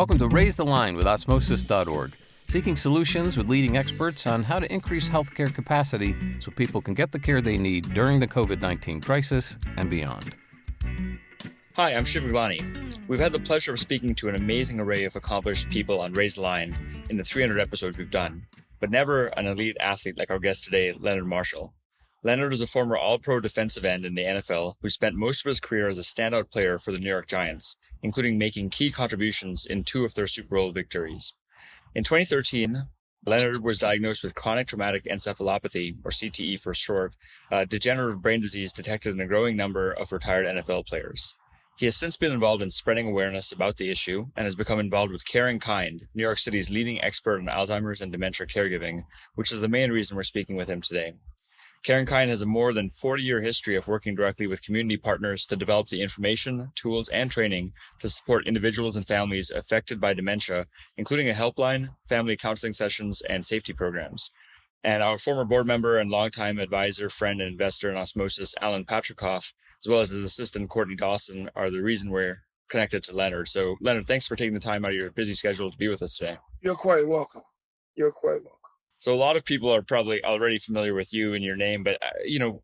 Welcome to Raise the Line with Osmosis.org, seeking solutions with leading experts on how to increase healthcare capacity so people can get the care they need during the COVID-19 crisis and beyond. Hi, I'm Shiv Gaglani. We've had the pleasure of speaking to an amazing array of accomplished people on Raise the Line in the 300 episodes we've done, but never an elite athlete like our guest today, Leonard Marshall. Leonard is a former All-Pro defensive end in the NFL who spent most of his career as a standout player for the New York Giants, including making key contributions in 2 of their Super Bowl victories. In 2013, Leonard was diagnosed with chronic traumatic encephalopathy, or CTE for short, a degenerative brain disease detected in a growing number of retired NFL players. He has since been involved in spreading awareness about the issue and has become involved with CaringKind, New York City's leading expert on Alzheimer's and dementia caregiving, which is the main reason we're speaking with him today. CaringKind has a more than 40-year history of working directly with community partners to develop the information, tools, and training to support individuals and families affected by dementia, including a helpline, family counseling sessions, and safety programs. And our former board member and longtime advisor, friend, and investor in Osmosis, Alan Patrikoff, as well as his assistant, Courtney Dawson, are the reason we're connected to Leonard. So, Leonard, thanks for taking the time out of your busy schedule to be with us today. You're quite welcome. So a lot of people are probably already familiar with you and your name, but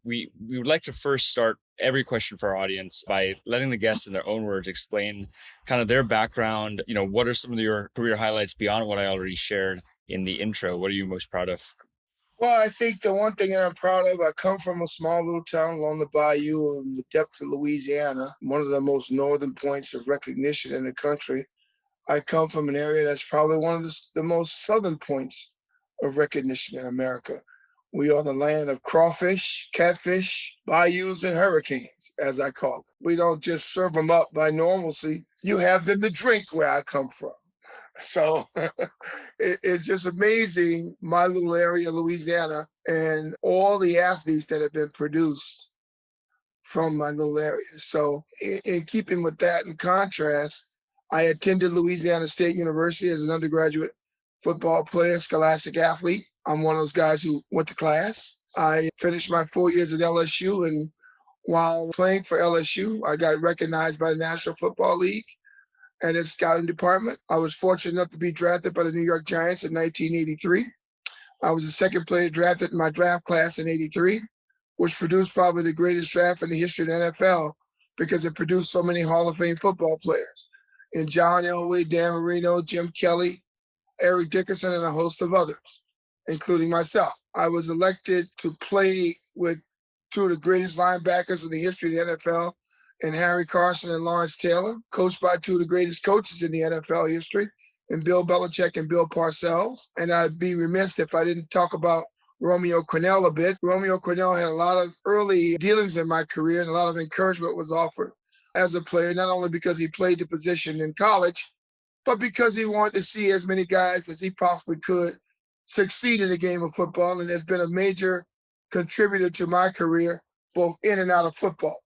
we would like to first start every question for our audience by letting the guests in their own words explain kind of their background. What are some of your career highlights beyond what I already shared in the intro? What are you most proud of? Well, I think the one thing that I'm proud of, I come from a small little town along the bayou in the depths of Louisiana, one of the most northern points of recognition in the country. I come from an area that's probably one of the most southern points of recognition in America. We are the land of crawfish, catfish, bayous, and hurricanes, as I call it. We don't just serve them up by normalcy. You have them to drink where I come from. So it's just amazing, my little area, Louisiana, and all the athletes that have been produced from my little area. So in keeping with that, in contrast, I attended Louisiana State University as an undergraduate football player, scholastic athlete. I'm one of those guys who went to class. I finished my 4 years at LSU, and while playing for LSU, I got recognized by the National Football League and its scouting department. I was fortunate enough to be drafted by the New York Giants in 1983. I was the second player drafted in my draft class in 83, which produced probably the greatest draft in the history of the NFL because it produced so many Hall of Fame football players. And John Elway, Dan Marino, Jim Kelly, Eric Dickerson, and a host of others, including myself. I was elected to play with 2 of the greatest linebackers in the history of the NFL, and Harry Carson and Lawrence Taylor, coached by 2 of the greatest coaches in the NFL history, and Bill Belichick and Bill Parcells. And I'd be remiss if I didn't talk about Romeo Crennel a bit. Romeo Crennel had a lot of early dealings in my career, and a lot of encouragement was offered as a player, not only because he played the position in college, but because he wanted to see as many guys as he possibly could succeed in the game of football, and has been a major contributor to my career, both in and out of football.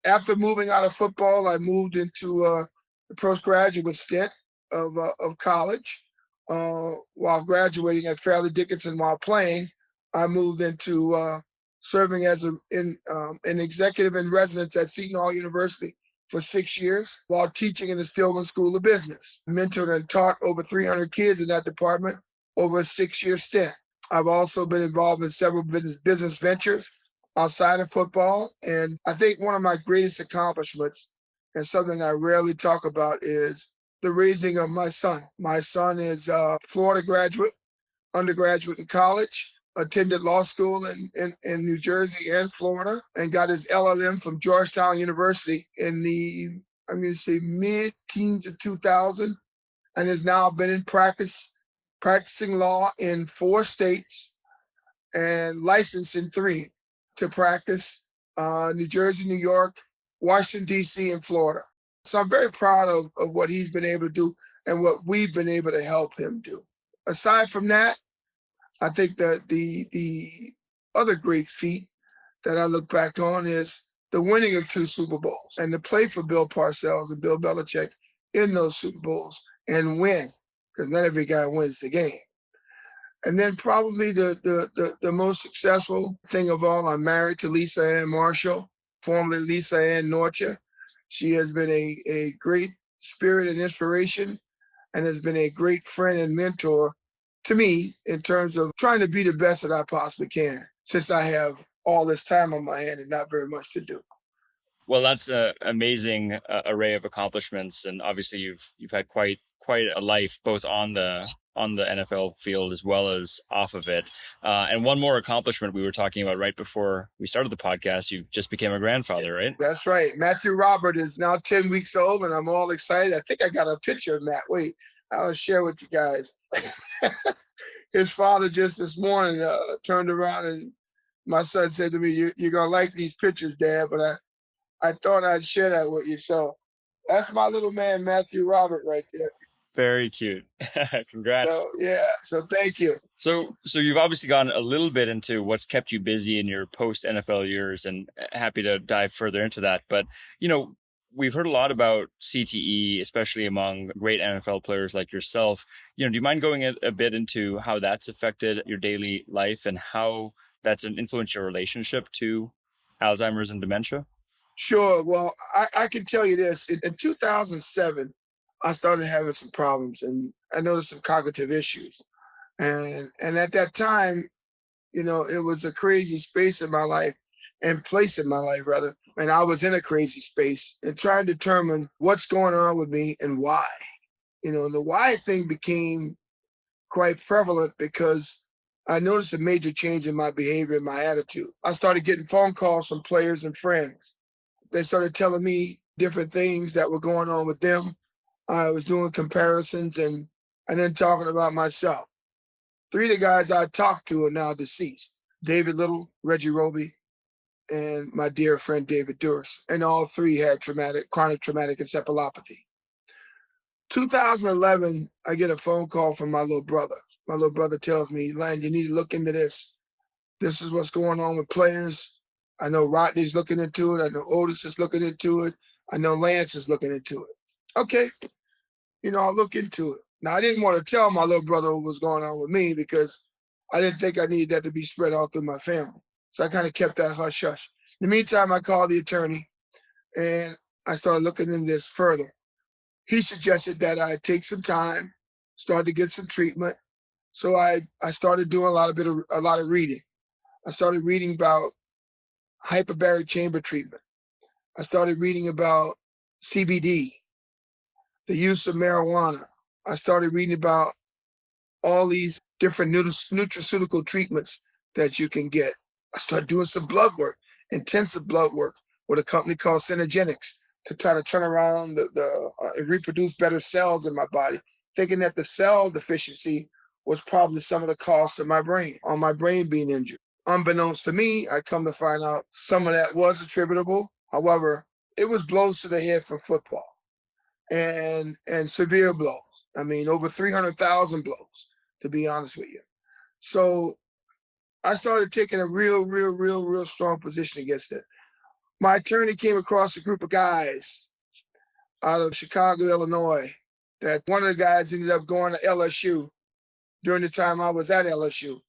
After moving out of football, I moved into the postgraduate stint of college. While graduating at Fairleigh Dickinson while playing, I moved into serving as an executive in residence at Seton Hall University for 6 years while teaching in the Stillman School of Business. Mentored and taught over 300 kids in that department over a 6-year stint. I've also been involved in several business ventures outside of football. And I think one of my greatest accomplishments, and something I rarely talk about, is the raising of my son. My son is a Florida graduate, undergraduate in college, attended law school in New Jersey and Florida, and got his LLM from Georgetown University in the, I'm going to say, mid-teens of 2000, and has now been in practicing law in 4 states and licensed in 3 to practice, New Jersey, New York, Washington, D.C., and Florida. So I'm very proud of what he's been able to do and what we've been able to help him do. Aside from that, I think that the other great feat that I look back on is the winning of 2 Super Bowls and to play for Bill Parcells and Bill Belichick in those Super Bowls and win, because not every guy wins the game. And then probably the most successful thing of all, I'm married to Lisa Ann Marshall, formerly Lisa Ann Norcia. She has been a great spirit and inspiration and has been a great friend and mentor to me in terms of trying to be the best that I possibly can, since I have all this time on my hand and not very much to do. Well, that's an amazing array of accomplishments, and obviously you've had quite a life, both on the NFL field as well as off of it. And one more accomplishment we were talking about right before we started the podcast: you just became a grandfather, right? That's right. Matthew Robert is now 10 weeks old, and I'm all excited. I think I got a picture of Matt. Wait, I'll share with you guys. His father just this morning turned around, and my son said to me, "You're gonna like these pictures, Dad," but I thought I'd share that with you. So that's my little man, Matthew Robert, right there. Very cute. Congrats. So, yeah. So thank you. So you've obviously gone a little bit into what's kept you busy in your post NFL years, and happy to dive further into that. But, we've heard a lot about CTE, especially among great NFL players like yourself. Do you mind going a bit into how that's affected your daily life and how that's influenced your relationship to Alzheimer's and dementia? Sure. Well, I can tell you this. In 2007, I started having some problems, and I noticed some cognitive issues. And at that time, it was a crazy space in my life, and place in my life, rather. And I was in a crazy space and trying to determine what's going on with me and why. And the why thing became quite prevalent because I noticed a major change in my behavior and my attitude. I started getting phone calls from players and friends. They started telling me different things that were going on with them. I was doing comparisons and then talking about myself. 3 of the guys I talked to are now deceased: David Little, Reggie Roby, and my dear friend David Duras. And all 3 had chronic traumatic encephalopathy. 2011, I get a phone call from my little brother. My little brother tells me, "Len, you need to look into this. This is what's going on with players. I know Rodney's looking into it. I know Otis is looking into it. I know Lance is looking into it." Okay, I'll look into it. Now, I didn't want to tell my little brother what was going on with me because I didn't think I needed that to be spread out through my family. So I kind of kept that hush hush. In the meantime, I called the attorney and I started looking into this further. He suggested that I take some time, start to get some treatment. So I started doing a lot of reading. I started reading about hyperbaric chamber treatment. I started reading about CBD, the use of marijuana. I started reading about all these different nutraceutical treatments that you can get. I started doing some blood work, intensive blood work with a company called Synergenics to try to turn around reproduce better cells in my body, thinking that the cell deficiency was probably some of the cost of my brain being injured. Unbeknownst to me, I come to find out some of that was attributable. However, it was blows to the head from football and severe blows. I mean, over 300,000 blows, to be honest with you. So I started taking a real strong position against it. My attorney came across a group of guys out of Chicago, Illinois, that one of the guys ended up going to LSU during the time I was at LSU,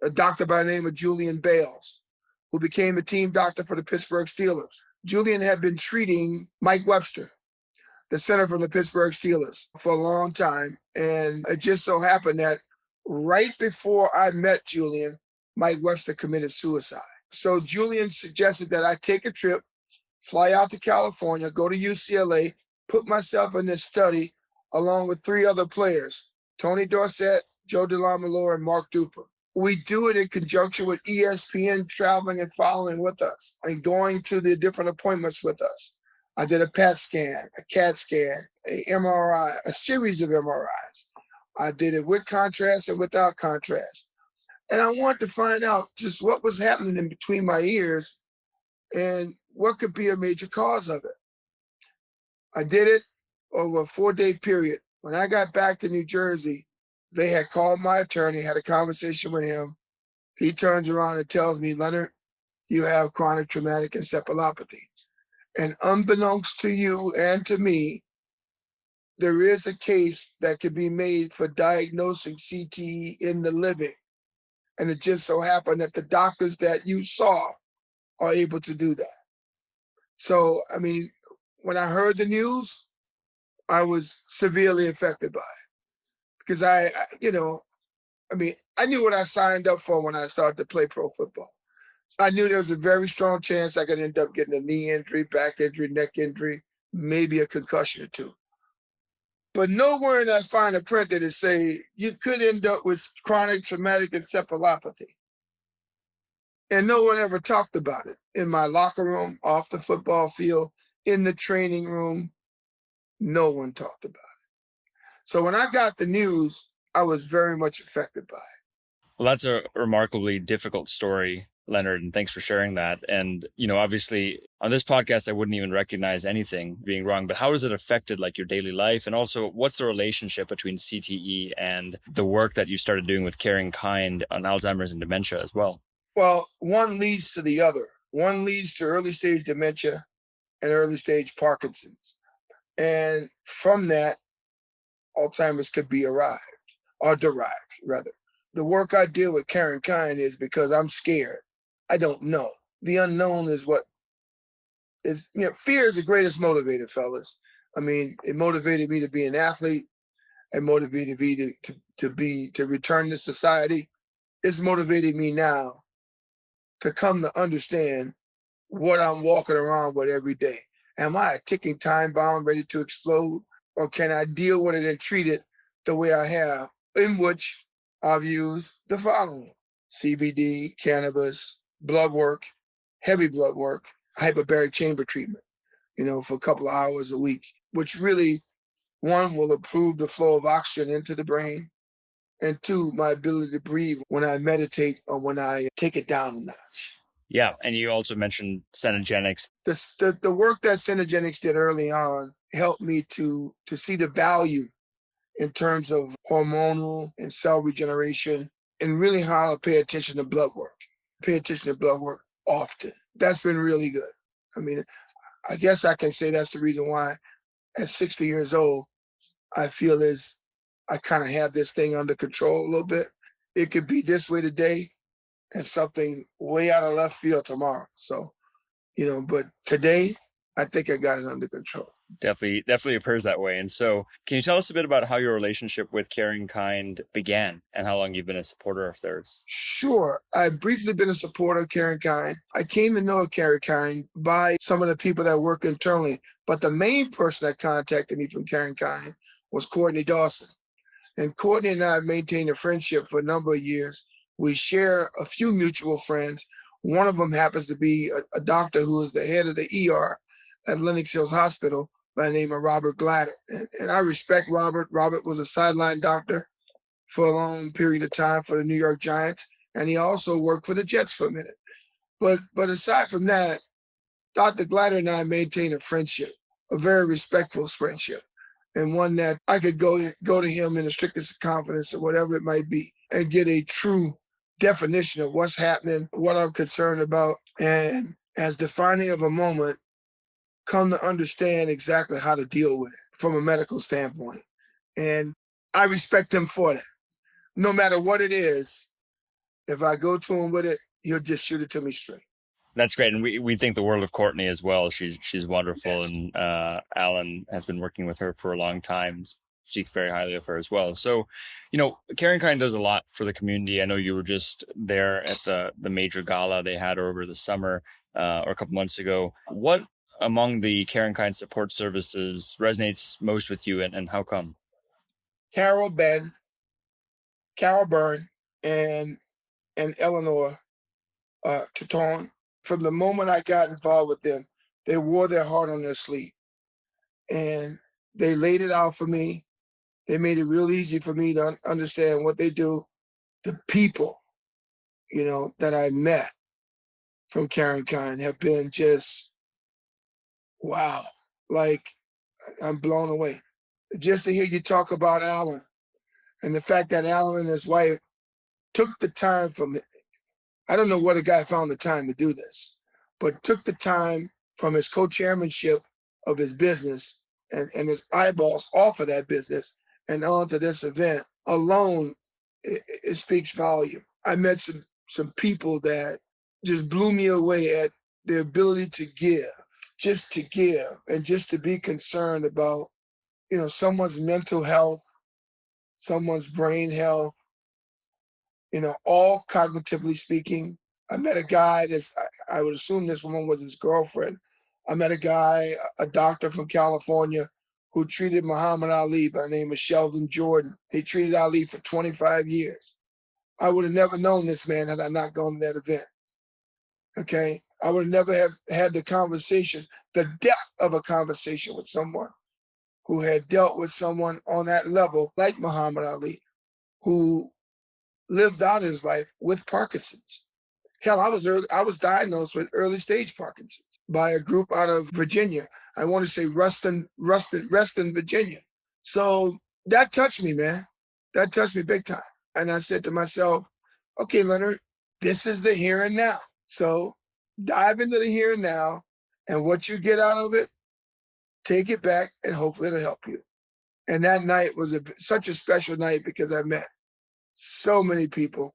a doctor by the name of Julian Bales, who became a team doctor for the Pittsburgh Steelers. Julian had been treating Mike Webster, the center from the Pittsburgh Steelers, for a long time. And it just so happened that right before I met Julian, Mike Webster committed suicide. So Julian suggested that I take a trip, fly out to California, go to UCLA, put myself in this study along with 3 other players, Tony Dorsett, Joe DeLamielleure, and Mark Duper. We do it in conjunction with ESPN traveling and following with us and going to the different appointments with us. I did a PET scan, a CAT scan, a MRI, a series of MRIs. I did it with contrast and without contrast. And I wanted to find out just what was happening in between my ears and what could be a major cause of it. I did it over a 4-day period. When I got back to New Jersey, they had called my attorney, had a conversation with him. He turns around and tells me, "Leonard, you have chronic traumatic encephalopathy." And unbeknownst to you and to me, there is a case that can be made for diagnosing CTE in the living. And it just so happened that the doctors that you saw are able to do that. So, I mean, when I heard the news, I was severely affected by it. because I knew what I signed up for when I started to play pro football. I knew there was a very strong chance I could end up getting a knee injury, back injury, neck injury, maybe a concussion or two. But nowhere in that fine print did it say you could end up with chronic traumatic encephalopathy. And no one ever talked about it. In my locker room, off the football field, in the training room, no one talked about it. So when I got the news, I was very much affected by it. Well, that's a remarkably difficult story, Leonard, and thanks for sharing that. And, obviously on this podcast, I wouldn't even recognize anything being wrong, but how has it affected like your daily life? And also, what's the relationship between CTE and the work that you started doing with CaringKind on Alzheimer's and dementia as well? Well, one leads to the other. One leads to early stage dementia and early stage Parkinson's. And from that, Alzheimer's could be derived, rather. The work I do with CaringKind is because I'm scared. I don't know. The unknown is what is, fear is the greatest motivator, fellas. I mean, it motivated me to be an athlete. It motivated me to return to society. It's motivated me now to come to understand what I'm walking around with every day. Am I a ticking time bomb ready to explode? Or can I deal with it and treat it the way I have, in which I've used the following: CBD, cannabis, blood work, heavy blood work, hyperbaric chamber treatment, for a couple of hours a week, which really, one, will improve the flow of oxygen into the brain, and two, my ability to breathe when I meditate or when I take it down a notch. Yeah, and you also mentioned Cenogenics. The work that Cenogenics did early on helped me to see the value in terms of hormonal and cell regeneration, and really how to pay attention to blood work. Pay attention to blood work often. That's been really good. I mean, I guess I can say that's the reason why at 60 years old, I feel as I kind of have this thing under control a little bit. It could be this way today and something way out of left field tomorrow. So, but today, I think I got it under control. Definitely appears that way. And so can you tell us a bit about how your relationship with CaringKind began and how long you've been a supporter of theirs? Sure. I've briefly been a supporter of CaringKind. I came to know CaringKind by some of the people that work internally, but the main person that contacted me from CaringKind was Courtney Dawson. And Courtney and I have maintained a friendship for a number of years. We share a few mutual friends. One of them happens to be a doctor who is the head of the ER at Lenox Hills Hospital by the name of Robert Glatter. And I respect Robert. Robert was a sideline doctor for a long period of time for the New York Giants, and he also worked for the Jets for a minute. But aside from that, Dr. Glatter and I maintained a friendship, a very respectful friendship, and one that I could go to him in the strictest confidence or whatever it might be and get a true definition of what's happening, what I'm concerned about, and as defining of a moment, come to understand exactly how to deal with it from a medical standpoint. And I respect him for that. No matter what it is, if I go to him with it, he'll just shoot it to me straight. That's great. And we think the world of Courtney as well. She's wonderful. Yes. And Alan has been working with her for a long time. Speak very highly of her as well. So, CaringKind does a lot for the community. I know you were just there at the major gala they had over the summer or a couple months ago. What among the CaringKind support services resonates most with you, and how come? Carol Byrne, and Eleanor Tuton. From the moment I got involved with them, they wore their heart on their sleeve. And they laid it out for me. They made it real easy for me to understand what they do. The people, that I met from CaringKind have been just, wow. Like, I'm blown away. Just to hear you talk about Alan and the fact that Alan and his wife took the time from it. I don't know where the guy found the time to do this, but took the time from his co-chairmanship of his business and his eyeballs off of that business and onto this event alone, it speaks volume. I met some people that just blew me away at their ability to give, just to give, and just to be concerned about, someone's mental health someone's brain health, all cognitively speaking. I met a guy I would assume this woman was his girlfriend. I met a guy, a doctor from California, who treated Muhammad Ali by the name of Sheldon Jordan. He treated Ali for 25 years. I would have never known this man had I not gone to that event. Okay? I would never have had the conversation, the depth of a conversation with someone who had dealt with someone on that level, like Muhammad Ali, who lived out his life with Parkinson's. Hell, I was diagnosed with early stage Parkinson's by a group out of Virginia. I want to say Ruston, Virginia. So that touched me, man. That touched me big time. And I said to myself, okay, Leonard, this is the here and now. So dive into the here and now, and what you get out of it, take it back, and hopefully it'll help you. And that night was such a special night because I met so many people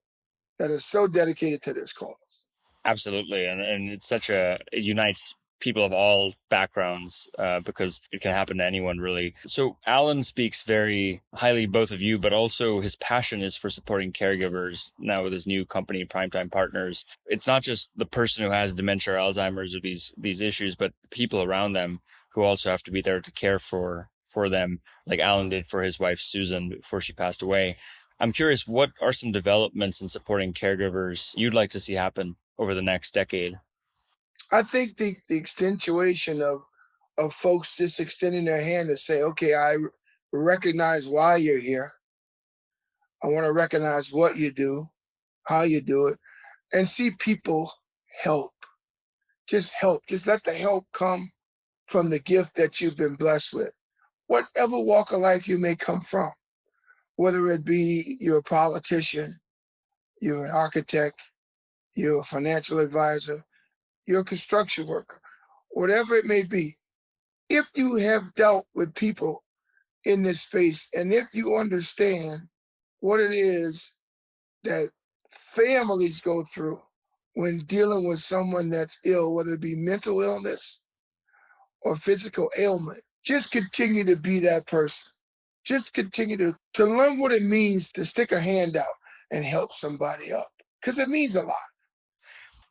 that are so dedicated to this cause. Absolutely. And it's it unites people of all backgrounds because it can happen to anyone, really. So Alan speaks very highly, both of you, but also his passion is for supporting caregivers now with his new company, Primetime Partners. It's not just the person who has dementia or Alzheimer's or these issues, but the people around them who also have to be there to care for them, like Alan did for his wife, Susan, before she passed away. I'm curious, what are some developments in supporting caregivers you'd like to see happen over the next decade? I think the accentuation of folks just extending their hand to say, okay, I recognize why you're here. I want to recognize what you do, how you do it, and see people help. Just help. Just let the help come from the gift that you've been blessed with. Whatever walk of life you may come from, whether it be you're a politician, you're an architect, you're a financial advisor, you're a construction worker, whatever it may be, if you have dealt with people in this space, and if you understand what it is that families go through when dealing with someone that's ill, whether it be mental illness or physical ailment, just continue to be that person. Just continue to learn what it means to stick a hand out and help somebody up, because it means a lot.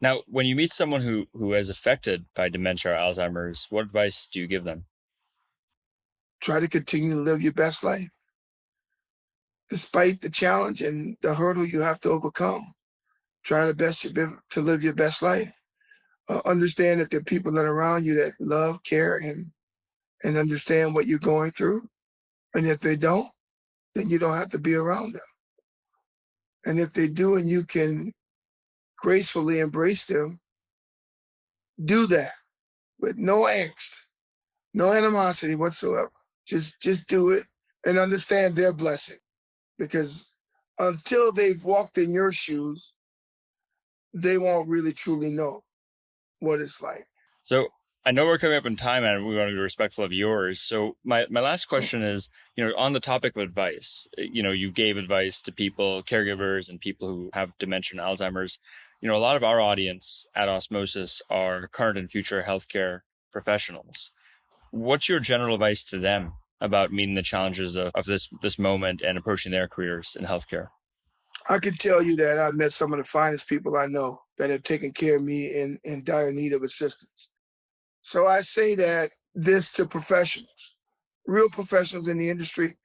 Now, when you meet someone who is affected by dementia or Alzheimer's, what advice do you give them? Try to continue to live your best life. Despite the challenge and the hurdle you have to overcome, try the best to live your best life. Understand that there are people that are around you that love, care, and understand what you're going through. And if they don't, then you don't have to be around them. And if they do and you can gracefully embrace them, do that with no angst, no animosity whatsoever. Just do it and understand their blessing. Because until they've walked in your shoes, they won't really truly know what it's like. So I know we're coming up in time and we want to be respectful of yours. So my last question is, on the topic of advice, you gave advice to people, caregivers and people who have dementia and Alzheimer's. A lot of our audience at Osmosis are current and future healthcare professionals. What's your general advice to them about meeting the challenges of this moment and approaching their careers in healthcare? I can tell you that I've met some of the finest people I know that have taken care of me in dire need of assistance. So I say this to professionals, real professionals in the industry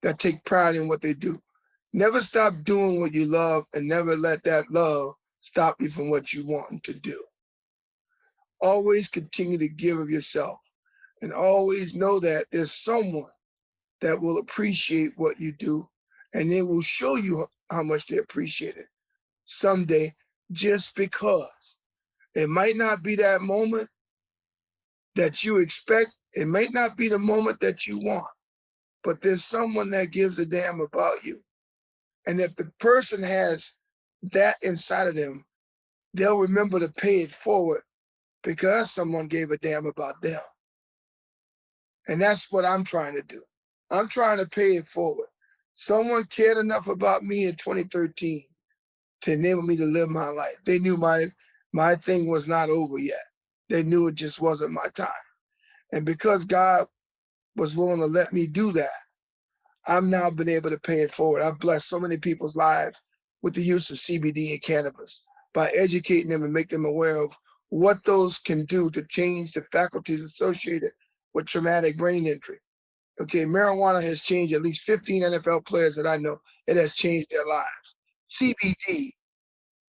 that take pride in what they do. Never stop doing what you love, and never let that love stop you from what you want to do. Always continue to give of yourself, and always know that there's someone that will appreciate what you do, and they will show you how much they appreciate it someday, just because it might not be that moment that you expect. It might not be the moment that you want, but there's someone that gives a damn about you. And if the person has that inside of them, they'll remember to pay it forward because someone gave a damn about them. And that's what I'm trying to do. I'm trying to pay it forward. Someone cared enough about me in 2013 to enable me to live my life. They knew my thing was not over yet. They knew it just wasn't my time. And because God was willing to let me do that, I've now been able to pay it forward. I've blessed so many people's lives with the use of CBD and cannabis by educating them and make them aware of what those can do to change the faculties associated with traumatic brain injury. Okay, marijuana has changed at least 15 NFL players that I know. It has changed their lives. CBD,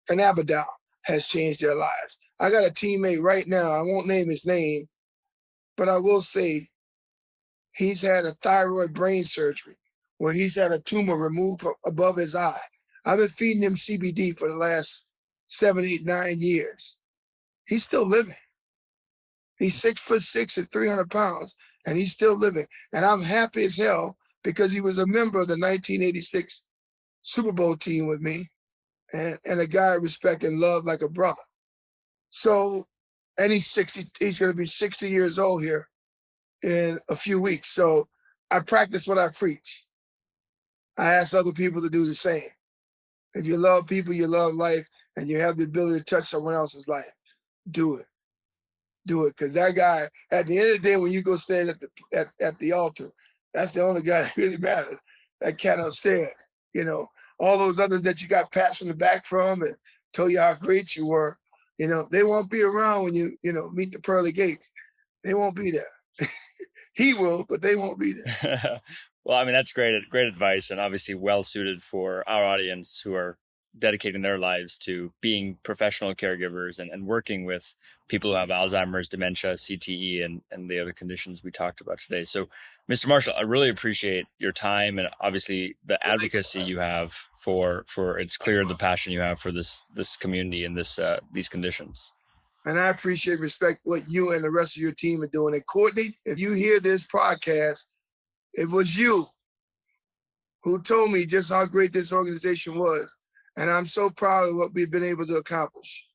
cannabidol, has changed their lives. I got a teammate right now, I won't name his name, but I will say he's had a thyroid brain surgery where he's had a tumor removed from above his eye. I've been feeding him CBD for the last 7, 8, 9 years. He's still living. He's 6'6" and 300 pounds, and he's still living. And I'm happy as hell because he was a member of the 1986 Super Bowl team with me, and a guy I respect and love like a brother. So, and he's going to be 60 years old here in a few weeks. So I practice what I preach. I ask other people to do the same. If you love people, you love life, and you have the ability to touch someone else's life, do it. Do it. Because that guy, at the end of the day, when you go stand at the altar, that's the only guy that really matters. That cat upstairs, all those others that you got pats from the back from and told you how great you were, they won't be around when you meet the pearly gates. They won't be there. He will, but they won't be there. Well, I mean, that's great advice, and obviously well suited for our audience who are dedicating their lives to being professional caregivers and working with people who have Alzheimer's, dementia, CTE, and the other conditions we talked about today. So, Mr. Marshall, I really appreciate your time and obviously the advocacy you have for it's clear the passion you have for this community and these conditions. And I appreciate, respect what you and the rest of your team are doing. And Courtney, if you hear this podcast, it was you who told me just how great this organization was. And I'm so proud of what we've been able to accomplish.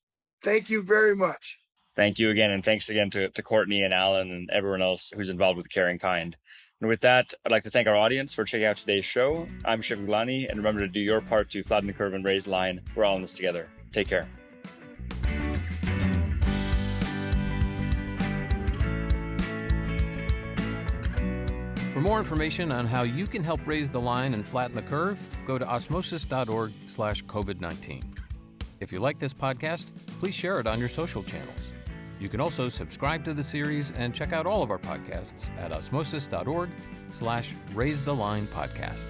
Thank you very much. Thank you again. And thanks again to Courtney and Alan and everyone else who's involved with CaringKind. And with that, I'd like to thank our audience for checking out today's show. I'm Shiv Gaglani, and remember to do your part to flatten the curve and raise the line. We're all in this together. Take care. For more information on how you can help raise the line and flatten the curve, go to osmosis.org/COVID-19. If you like this podcast, please share it on your social channels. You can also subscribe to the series and check out all of our podcasts at osmosis.org/raisethelines podcast.